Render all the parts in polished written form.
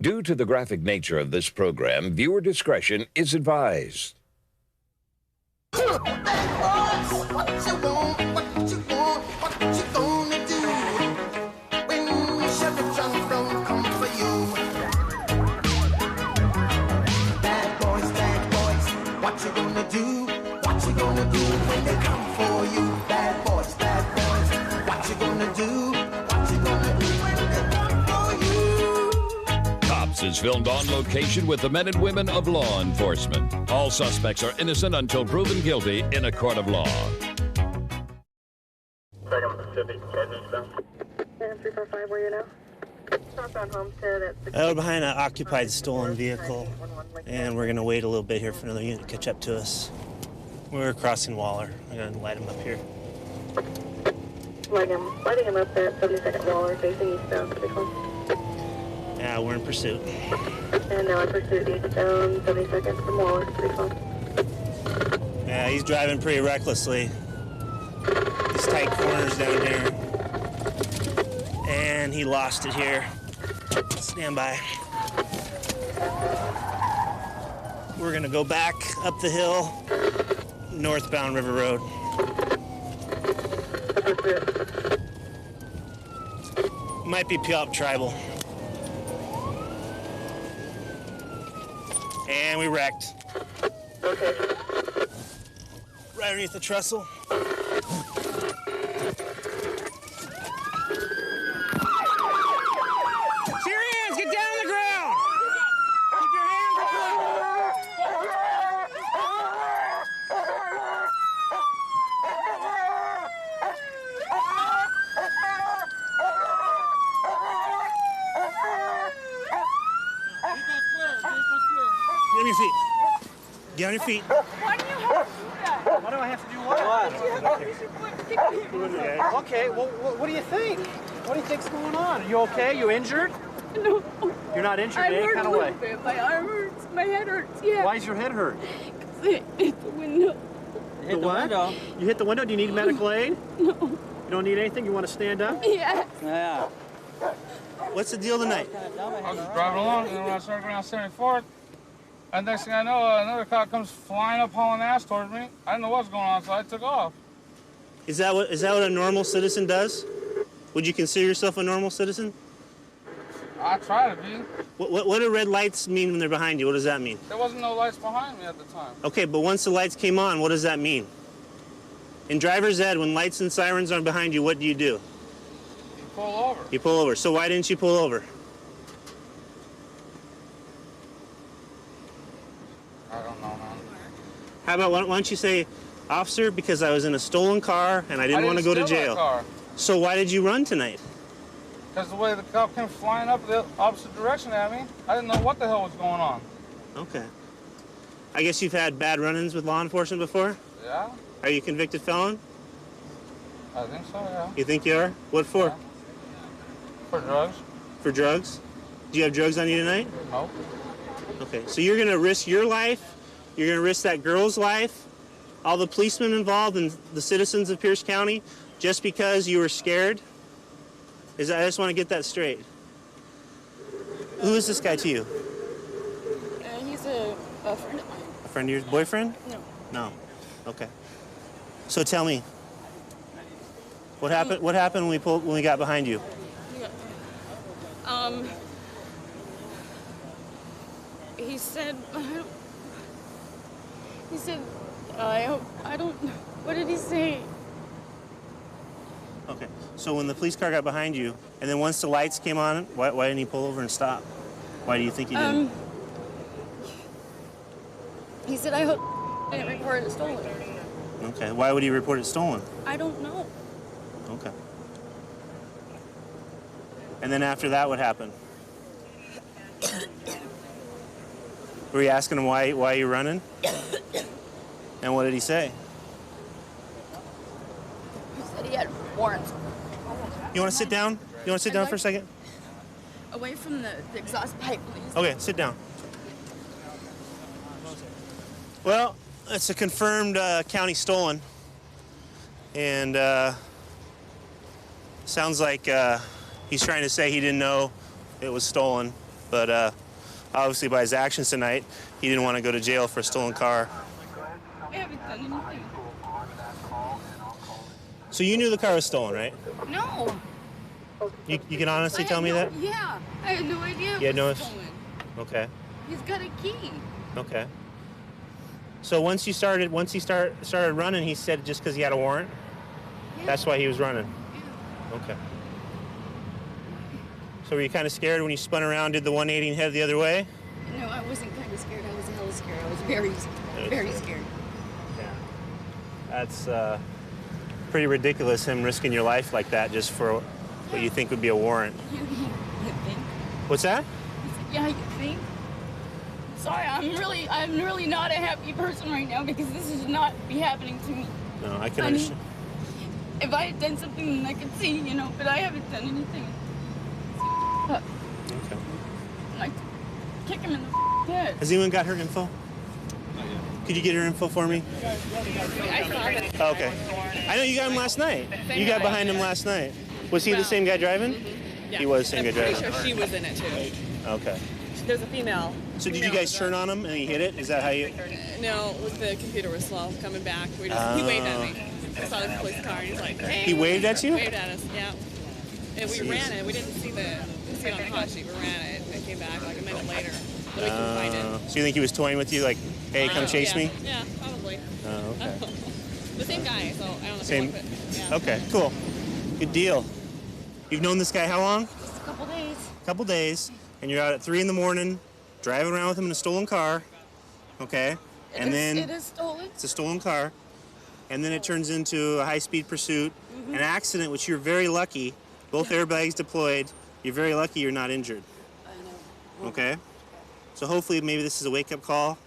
Due to the graphic nature of this program, viewer discretion is advised. Is filmed on location with the men and women of law enforcement. All suspects are innocent until proven guilty in a court of law. 345, where are you now? Southbound Homestead at We're behind an occupied stolen vehicle, and we're going to wait a little bit here for another unit to catch up to us. We're crossing Waller. I'm going to light him up here. Lighting him up at 72nd Waller, facing eastbound. Yeah, we're in pursuit. And now in pursuit eastbound, 72nd from Waller, 312. Yeah, he's driving pretty recklessly. These tight corners down here. And he lost it here. Stand by. We're gonna go back up the hill, northbound River Road. Might be Puyallup Tribal. And we wrecked. Okay. Right underneath the trestle. Syrians, get down on the ground! Keep your hands up. Get on your feet. Get on your feet. Why do you have to do that? Why do I have to do what? Okay, well, what do you think? What do you think's going on? Are you okay? You injured? No. You're not injured I'm in any hurt kind a of way? little bit. My arm hurts. My head hurts, yeah. Why is your head hurt? Because it hit the window. Hit the window? You hit the window? Do you need medical aid? No. You don't need anything? You want to stand up? Yeah. Yeah. What's the deal tonight? I was just driving along, and when I started going down 74th, and next thing I know, another car comes flying up hauling ass towards me. I didn't know what was going on, so I took off. Is that what a normal citizen does? Would you consider yourself a normal citizen? I try to be. What do red lights mean when they're behind you? What does that mean? There wasn't no lights behind me at the time. Okay, but once the lights came on, what does that mean? In driver's ed, when lights and sirens are behind you, what do? You pull over. You pull over. So why didn't you pull over? I don't know, man. How about, why don't you say, officer, because I was in a stolen car and I didn't want to go to jail. That car. So why did you run tonight? Because the way the cop came flying up the opposite direction at me, I didn't know what the hell was going on. Okay. I guess you've had bad run-ins with law enforcement before? Yeah, Are you a convicted felon? I think so, yeah. You think you are? What for? Yeah. For drugs. For drugs? Do you have drugs on you tonight? No. Okay, so you're going to risk your life, you're going to risk that girl's life, all the policemen involved and the citizens of Pierce County, just because you were scared? I just want to get that straight. Who is this guy to you? He's a friend of mine. A friend of yours? Boyfriend? No. No. Okay. So tell me, what happened? What happened when we got behind you? He said, I don't, what did he say? Okay. So when the police car got behind you, and then once the lights came on, why didn't he pull over and stop? Why do you think he didn't? He said, I hope I didn't report it stolen. Okay. Why would he report it stolen? I don't know. Okay. And then after that, what happened? Were you asking him why you're running? And what did he say? He said he had warrants. You want to sit down? You want to sit down for a second? Away from the exhaust pipe, please. Okay, sit down. Well, it's a confirmed county stolen. And sounds like he's trying to say he didn't know it was stolen. But obviously by his actions tonight, he didn't want to go to jail for a stolen car. I haven't done anything. So you knew the car was stolen, right? No. You can honestly tell me that? Yeah. I had no idea You had no... stolen. Okay. He's got a key. Okay. So once he started running, he said just because he had a warrant? Yeah. That's why he was running? Yeah. Okay. So were you kind of scared when you spun around, did the 180 and headed the other way? No, I wasn't kind of scared. I was hella scared. I was very scared. Yeah. That's pretty ridiculous, him risking your life like that just for what you think would be a warrant. You think? What's that? Yeah, you think? Sorry, I'm really not a happy person right now because this should not be happening to me. No, I can understand. If I had done something, then I could see, but I haven't done anything. Okay. Like, kick him in the head. Has anyone got her info? Could you get her info for me? I saw it. Oh, okay. I know you got him last night. You got behind him last night. Was he the same guy driving? Mm-hmm. Yeah. He was the same guy driving. I'm pretty sure she was in it too. Okay. There's a female. So did you guys turn on him and he hit it? Is that how you... No, the computer was slow coming back. He waved at me. I saw the police car and he's like, hey. He waved at you? Waved at us, yeah. And we ran it. We didn't see it on the hot sheet. We ran it and came back like a minute later. But we couldn't find it. So you think he was toying with you like, hey, come chase me? Yeah, probably. Oh, okay. The same guy, so I don't know if Same. he looked it. Yeah. Okay, cool. Good deal. You've known this guy how long? Just a couple days. A couple days. And you're out at 3 in the morning, driving around with him in a stolen car. Okay? And then It is stolen. it's a stolen car. And then it turns into a high-speed pursuit, an accident, which you're very lucky. Both airbags deployed. You're very lucky you're not injured. I know. Okay? So hopefully maybe this is a wake-up call.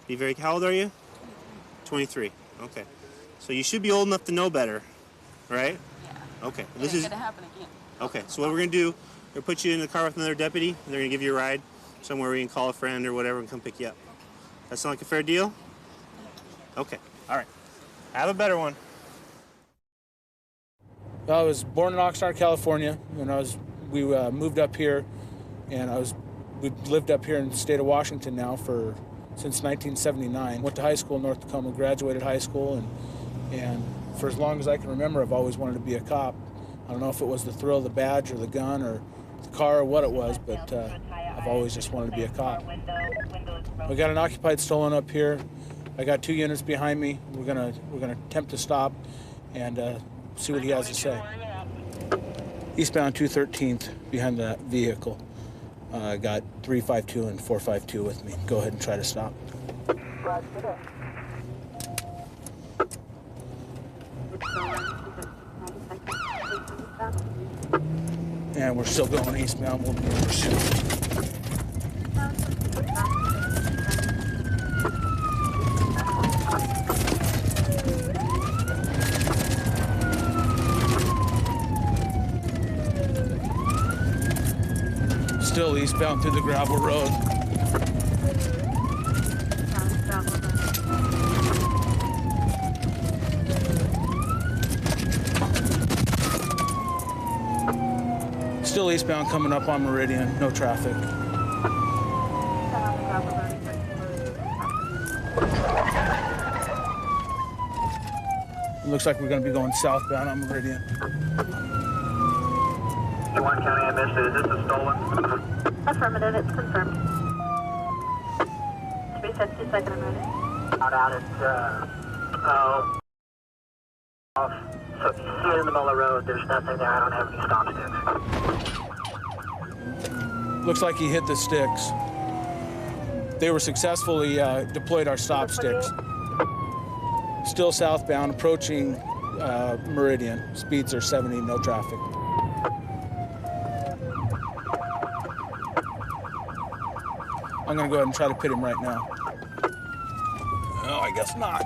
Be very... How old are you? 23. Okay. So you should be old enough to know better, right? Yeah. Okay. This is gonna happen again. Okay. So what we're gonna do, we're gonna put you in the car with another deputy, and they're gonna give you a ride somewhere where you can call a friend or whatever and come pick you up. That sound like a fair deal? Okay. All right. Have a better one. I was born in Oxnard, California, and we moved up here, and we lived up here in the state of Washington now since 1979. Went to high school in North Tacoma, graduated high school, and for as long as I can remember, I've always wanted to be a cop. I don't know if it was the thrill of the badge or the gun or the car or what it was, but I've always just wanted to be a cop. We got an occupied stolen up here. I got 2 units behind me. We're gonna attempt to stop and see what he has to say. Eastbound 213th behind the vehicle. I got 352 and 452 with me. Go ahead and try to stop. And we're still going eastbound. We'll be in pursuit. Still eastbound through the gravel road. Still eastbound coming up on Meridian, no traffic. It looks like we're going to be going southbound on Meridian. Warren County, I missed it. Is this a stolen? Affirmative, it's confirmed. 350, second and ready. Out at, off. So if you see it in the middle of the road, there's nothing there. I don't have any stop sticks. Looks like he hit the sticks. They were successfully deployed our stop sticks. Still southbound, approaching Meridian. Speeds are 70, no traffic. I'm gonna go ahead and try to pit him right now. Oh, I guess not.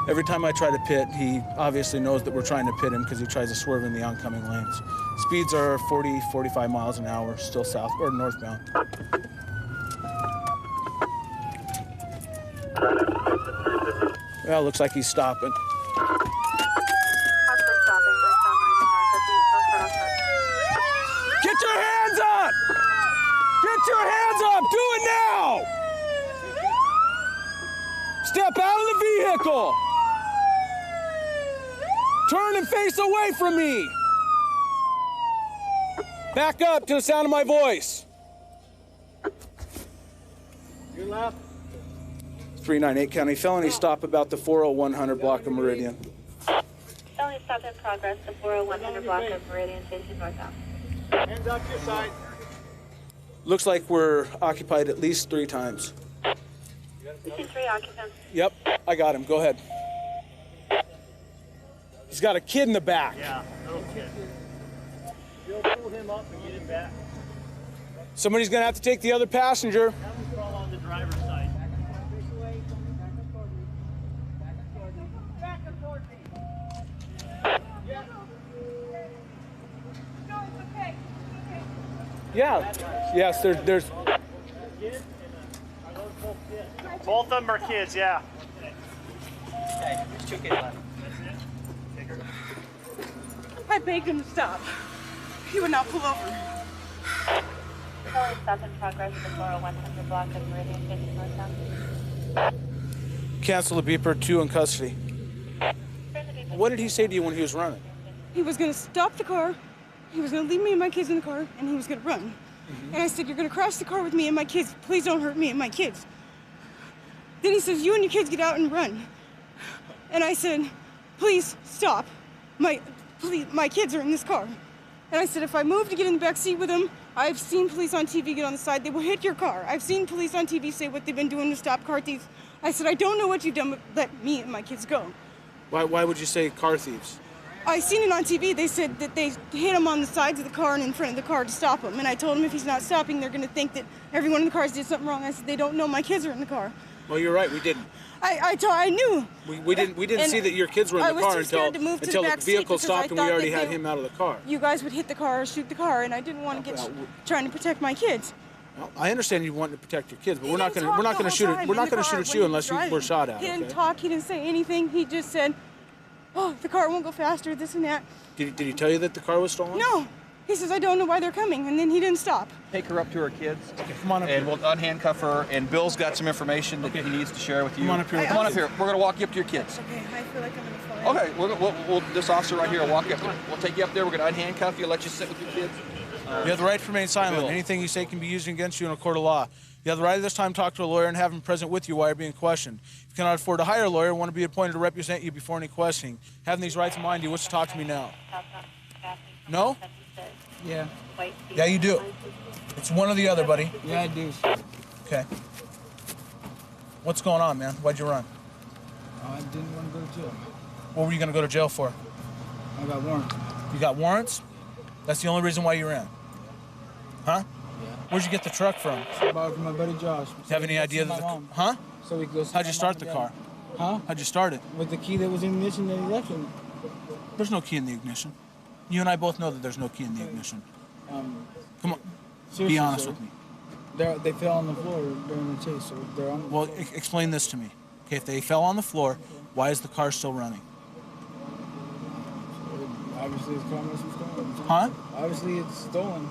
Every time I try to pit, he obviously knows that we're trying to pit him because he tries to swerve in the oncoming lanes. Speeds are 40, 45 miles an hour, still south or northbound. Well, looks like he's stopping. Possibly stopping, but some reading north of the Step out of the vehicle! Turn and face away from me! Back up to the sound of my voice. Your left. 398 County felony stop about the 40100 block of Meridian. Felony stop in progress, the 40100 block of Meridian, facing northbound. Hands up to your side. Looks like we're occupied at least 3 times. We see 3 occupants. Yep, I got him. Go ahead. He's got a kid in the back. Yeah, little kid. You'll pull him up and get him back. Somebody's gonna have to take the other passenger. Have him crawl on the driver's side. Yeah. Yes, there's. Both of them are kids, yeah. I begged him to stop. He would not pull over. Felony stop in progress, the 40100 block of Meridian, facing northbound. Cancel the beeper. 2 in custody. What did he say to you when he was running? He was going to stop the car. He was going to leave me and my kids in the car, and he was going to run. And I said, you're going to crash the car with me and my kids. Please don't hurt me and my kids. Then he says, you and your kids get out and run. And I said, please stop. My kids are in this car. And I said, if I move to get in the back seat with them, I've seen police on TV get on the side. They will hit your car. I've seen police on TV say what they've been doing to stop car thieves. I said, I don't know what you've done, but let me and my kids go. Why would you say car thieves? I seen it on TV. They said that they hit him on the sides of the car and in front of the car to stop him. And I told him if he's not stopping, they're going to think that everyone in the cars did something wrong. I said, they don't know my kids are in the car. Well, you're right. We didn't. I knew. We didn't see that your kids were in the car until the vehicle stopped and we already had him out of the car. You guys would hit the car or shoot the car, and I didn't want to get trying to protect my kids. Well, I understand you want to protect your kids, but we're not going to shoot it. We're not going to shoot at you unless you were shot at. He didn't talk. He didn't say anything. He just said, "Oh, the car won't go faster. This and that." Did he tell you that the car was stolen? No. He says, I don't know why they're coming, and then he didn't stop. Take her up to her kids. Okay, come on up and here. we'll unhandcuff her, and Bill's got some information that he needs to share with you. Come on up here. Come on up here. We're going to walk you up to your kids. Okay, I feel like I'm going to fall. Okay, this officer right here will walk you up. We'll take you up there. We're going to unhandcuff you, let you sit with your kids. You have the right to remain silent. Bill. Anything you say can be used against you in a court of law. You have the right at this time to talk to a lawyer and have him present with you while you're being questioned. If you cannot afford to hire a lawyer and want to be appointed to represent you before any questioning, having these rights in mind, you wish to talk to me now. No? Yeah. Yeah, you do. It's one or the other, buddy. Yeah, I do. Okay. What's going on, man? Why'd you run? I didn't want to go to jail. What were you going to go to jail for? I got warrants. You got warrants? That's the only reason why you ran? Huh? Yeah. Where'd you get the truck from? I bought it from my buddy Josh. Do you have any idea that the... Huh? So we go. How'd you start the car? Huh? How'd you start it? With the key that was in the ignition that he left in. There's no key in the ignition. You and I both know that there's no key in the ignition. Come on. Be honest with me. They fell on the floor during the chase, so they're on the floor. Explain this to me. Okay, if they fell on the floor, why is the car still running? Obviously, his car must be stolen. Huh? Obviously, it's stolen.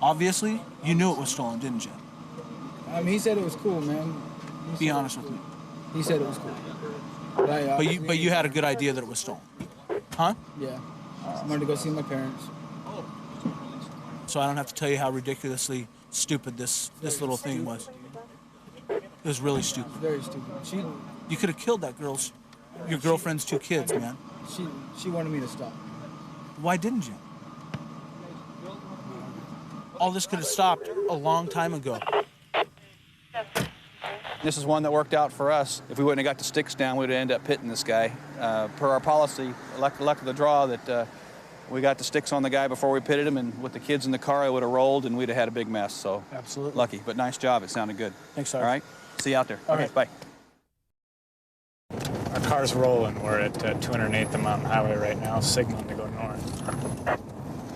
Obviously? You knew it was stolen, didn't you? He said it was cool, man. Be honest with me. He said it was cool. But you had a good idea that it was stolen. Huh? Yeah. I wanted to go see my parents. So I don't have to tell you how ridiculously stupid this little thing was. It was really stupid. Very stupid. You could have killed your girlfriend's 2 kids, man. She wanted me to stop. Why didn't you? All this could have stopped a long time ago. This is one that worked out for us. If we wouldn't have got the sticks down, we'd end up hitting this guy. Per our policy, luck of the draw that we got the sticks on the guy before we pitted him, and with the kids in the car, I would have rolled and we'd have had a big mess. So absolutely lucky, but nice job. It sounded good. Thanks, sir. All right, see you out there. Okay, bye. Our car's rolling. We're at 208th the Mountain Highway right now, signaling to go north.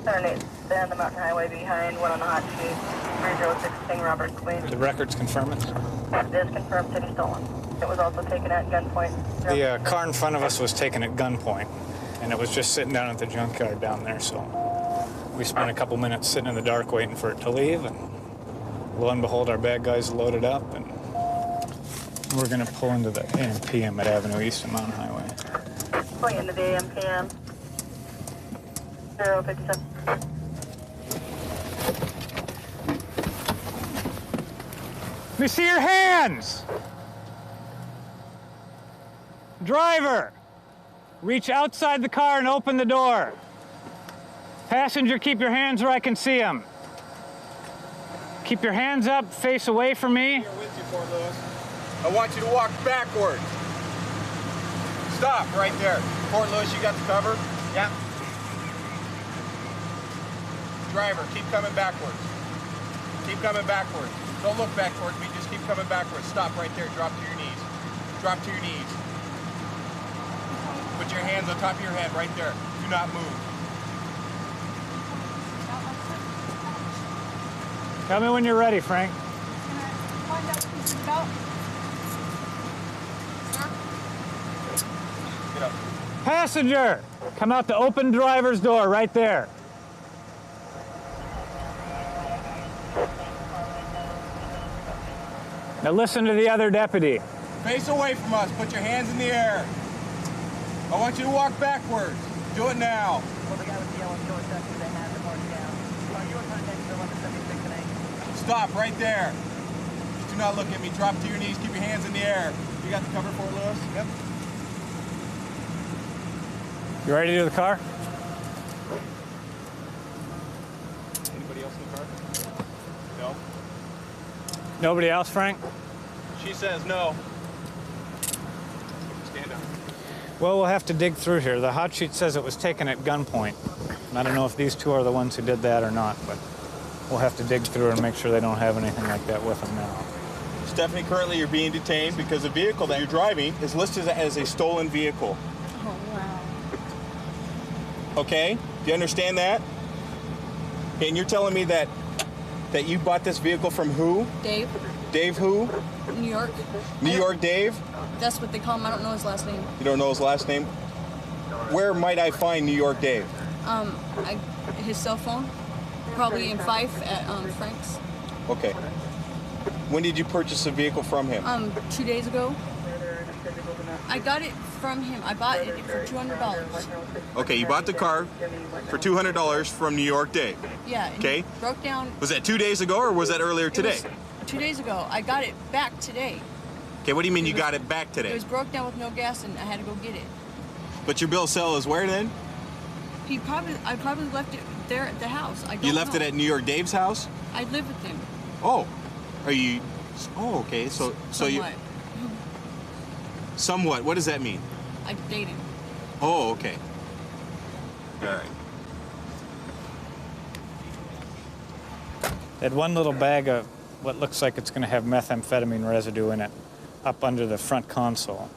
208th, stay on the mountain highway behind, one on the hot sheet, 306 King Robert Queen. The records confirm it? It is confirmed city stolen. It was also taken at gunpoint. The car in front of us was taken at gunpoint, and it was just sitting down at the junkyard down there, so we spent a couple minutes sitting in the dark waiting for it to leave, and lo and behold, our bad guys loaded up, and We're going to pull into the AM/PM at Avenue East and Mountain Highway. Pulling into the AM/PM. 057. Let me see your hands! Driver, reach outside the car and open the door. Passenger, keep your hands where I can see them. Keep your hands up, face away from me. Here with you, Fort Lewis. I want you to walk backwards. Stop right there. Fort Lewis, you got the cover? Yeah. Driver, keep coming backwards. Keep coming backwards. Don't look back towards me, just keep coming backwards. Stop right there, drop to your knees. Drop to your knees. Put your hands on top of your head right there. Do not move. Tell me when you're ready, Frank. Find out what this is about. Get up. Passenger, come out the open driver's door right there. Now listen to the other deputy. Face away from us. Put your hands in the air. I want you to walk backwards. Do it now. Well, the guy with the yellow shorts, that's who they had the mark down. You were contacted the 1176 and 8. Stop right there. Just do not look at me. Drop to your knees. Keep your hands in the air. You got the cover, Fort Lewis? Yep. You ready to do the car? Anybody else in the car? No. Nobody else, Frank? She says no. Stand up. Well, we'll have to dig through here. The hot sheet says it was taken at gunpoint. And I don't know if these two are the ones who did that or not, but we'll have to dig through and make sure they don't have anything like that with them now. Stephanie, currently you're being detained because the vehicle that you're driving is listed as a stolen vehicle. Oh, wow. Okay? Do you understand that? Okay, and you're telling me that you bought this vehicle from who? Dave. Dave who? New York. New York Dave? That's what they call him. I don't know his last name. You don't know his last name? Where might I find New York Dave? His cell phone. Probably in Fife at Frank's. Okay. When did you purchase a vehicle from him? 2 days ago. I got it from him. I bought it for $200. Okay, you bought the car for $200 from New York Dave. Yeah. Okay. Broke down. Was that 2 days ago or was that earlier today? It was 2 days ago. I got it back today. Okay, what do you mean you got it back today? It was broke down with no gas and I had to go get it. But your bill of sale is where then? I probably left it there at the house. I don't You left know. it at New York Dave's house? I live with him. Oh. Are you... Oh, okay. So you... Somewhat. Somewhat. What does that mean? I date him. Oh, okay. All right. They had one little bag of what looks like it's going to have methamphetamine residue in it up under the front console.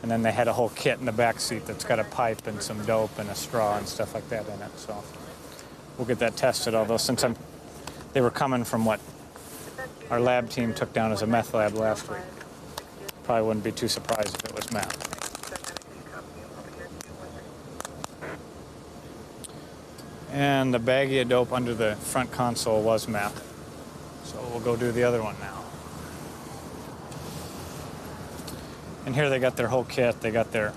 And then they had a whole kit in the back seat that's got a pipe and some dope and a straw and stuff like that in it. So we'll get that tested, although since they were coming from what our lab team took down as a meth lab last week. Probably wouldn't be too surprised if it was meth. And the baggie of dope under the front console was meth. So we'll go do the other one now. And here they got their whole kit. They got their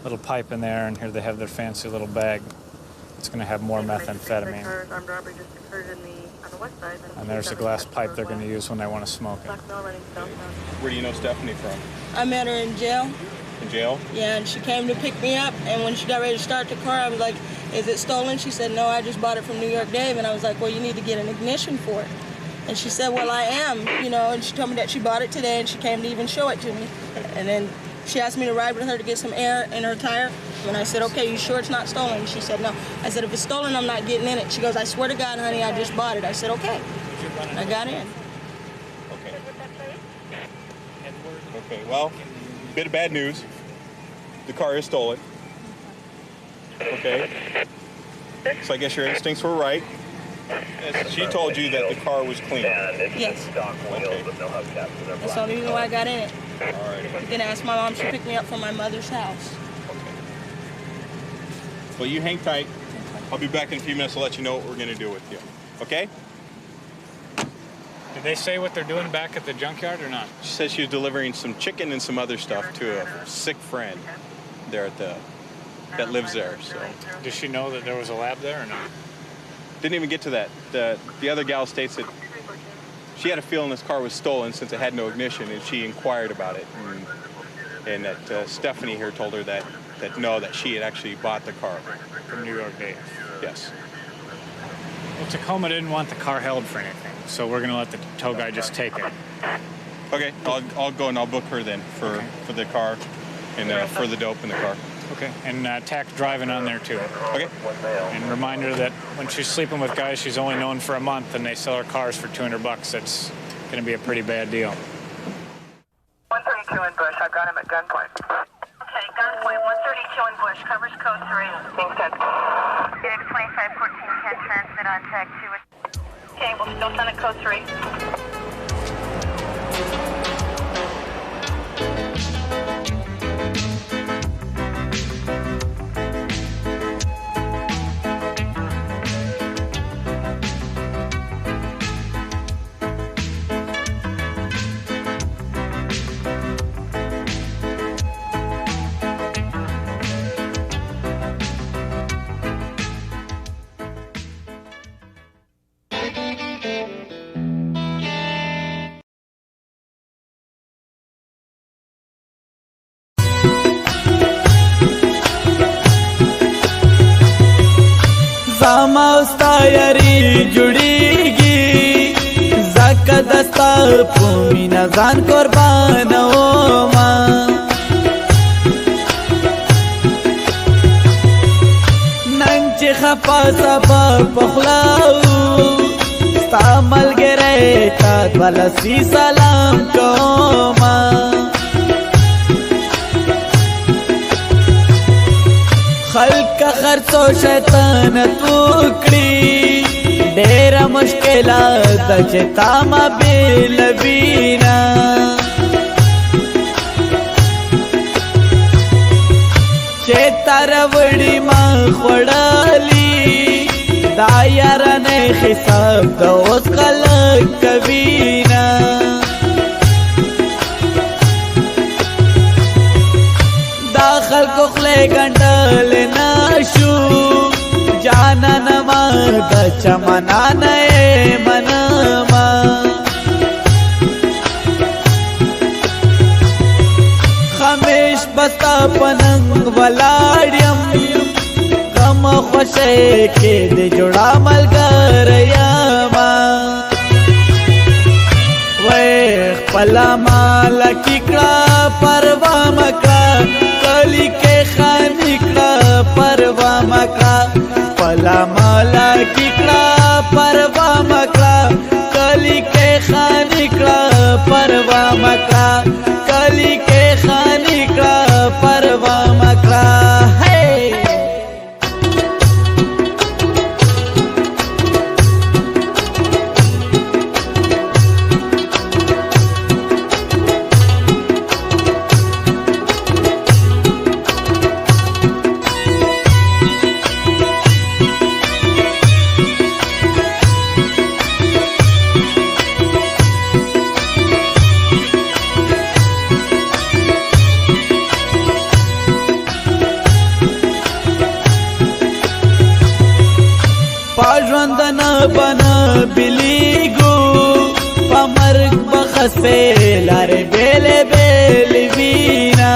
little pipe in there, and here they have their fancy little bag. It's going to have more methamphetamine. And there's the glass pipe they're going to use when they want to smoke it. Where do you know Stephanie from? I met her in jail. In jail? Yeah, and she came to pick me up, and when she got ready to start the car, I was like, is it stolen? She said, no, I just bought it from New York Dave. And I was like, well, you need to get an ignition for it. And she said, well, I am, and she told me that she bought it today, and she came to even show it to me. And then she asked me to ride with her to get some air in her tire. And I said, okay, you sure it's not stolen? And she said, no. I said, if it's stolen, I'm not getting in it. She goes, I swear to God, honey, I just bought it. I said, okay. I got in. Okay. Okay, well, bit of bad news. The car is stolen. Okay. So I guess your instincts were right. She told you that the car was clean. Yes. Okay. That's the only reason why I got in it. All right. Then I asked my mom, she picked me up from my mother's house. Well, you hang tight. I'll be back in a few minutes to let you know what we're going to do with you. Okay? Did they say what they're doing back at the junkyard or not? She said she was delivering some chicken and some other stuff to a sick friend there at that lives there. So. Does she know that there was a lab there or not? Didn't even get to that. The other gal states that she had a feeling this car was stolen since it had no ignition, and she inquired about it, and that Stephanie here told her that she had actually bought the car from New York Days. Yes. Well, Tacoma didn't want the car held for anything, so we're going to let the tow guy just take it. Okay, I'll go and I'll book her then for the car and for the dope in the car. Okay, and tack driving on there too. Okay. And remind her that when she's sleeping with guys she's only known for a month and they sell her cars for $200, that's going to be a pretty bad deal. 132 in Bush. I've got him at gunpoint. Okay, gunpoint 132 in Bush. Covers code 3. Thanks, 10. Phoenix 2514 can transmit on tag 2. Okay, we'll still send it code 3. زماستا یاری جوړیږي زکه دستا په مینا ځان قربانو ما نن چې خفا سبا پخلاو ستا ملګری تا ولسی سلام کوما خلق خرڅو شیطان توکړي ډېر مشکلات چې تا ما بیل بینا چې تر وړي ما خړالي دا یار نه حساب د اوس خلق کوینا خلقو خلی گندل ناشو جانا نما دا چمنا نئے منما خمیش بستا پننگ ولاڑیم غم خوشے کے دے جوڑا ملگر یاما ویخ پلا مالا ککڑا پروا مکا کلی کے خانکڑا پروا مکا پلا مالا ککڑا پروا مکا کلی کے خانکڑا پروا مکا کلی کے خانکڑا پروا مکا پاژوندنا بنا بلیگو پمرگ بخسے لارے بیلے بیل وینا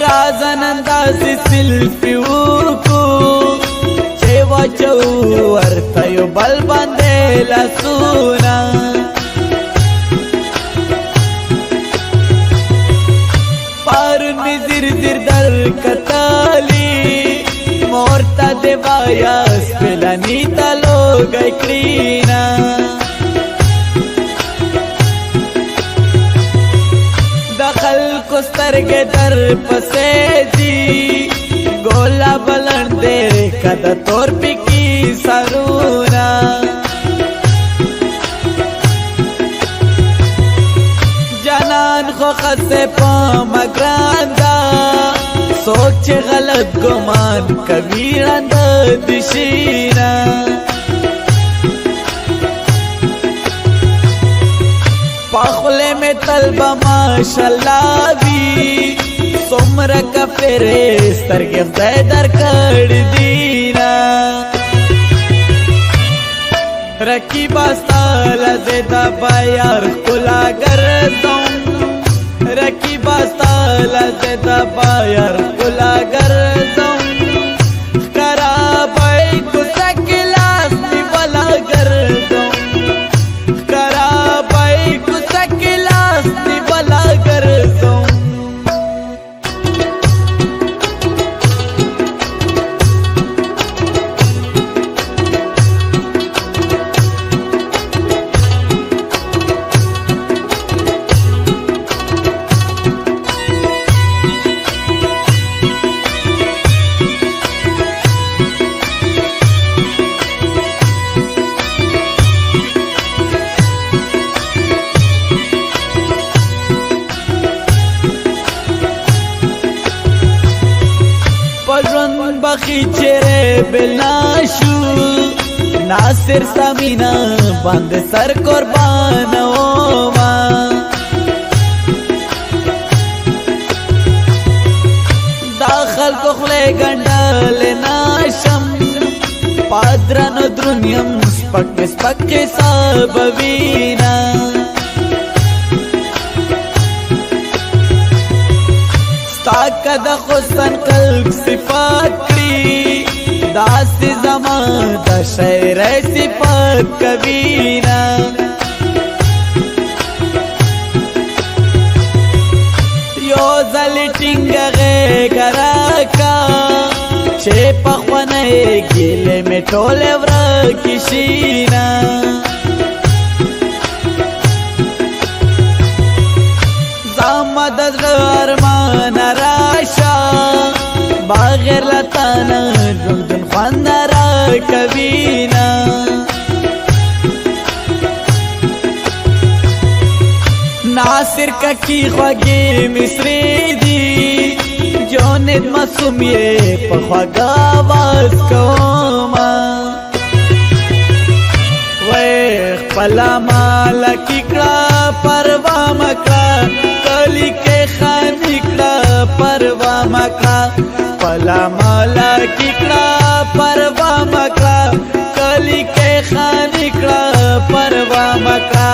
رازن اندازی سلفیو کو چیوا چو ورطیو بل بندے لسونا پارون می زیر زیر در کتالی مورتا دیوایا سپلانی تلو گئی کرینا دخل کسترگ در پسے دی گولا بلندے کدا تور پکی سرونا جانان خو خسته پا مگراندا سوچ چې غلط ګمان کوي ړند دشینا پاخله میں طلبہ ماشاءاللہ بھی سمرا کا پیرے سترګې خدای درکړ دینا رقیبا ستاله زدا بایار کلا ګرځم رقیبا ستاله زدا بایار کلا ګرځم خرابای کو سکلاس دی ولا ګرځم خرابای کو سکلاس دی ولا ګرځم پژوند بخی چیرې بلاشو ناصر سامینا باندې سر قربان وما داخل کوخله ګندل ناشم پادرانو درنیم سپک سپک حساب وینا تاکہ دا حسن قلب صفات کری داست زمان دا شعر صفات کبینا یو زلی ٹنگ غی گراکا چھے پخوانے گیلے میں ٹولے ورکشینا مدد ارمان راشا بغیر لتانا جندن خوان را کبینا ناصر کا کی خواگی مصری دی جونت مسوم یہ پخواگا آواز کوما ویخ پلا مالا ککڑا پروا مکڑا کلی کے خانکڑا پروا مکڑا پلا مالا ککڑا پروا مکڑا کلی کے خانکڑا پروا مکڑا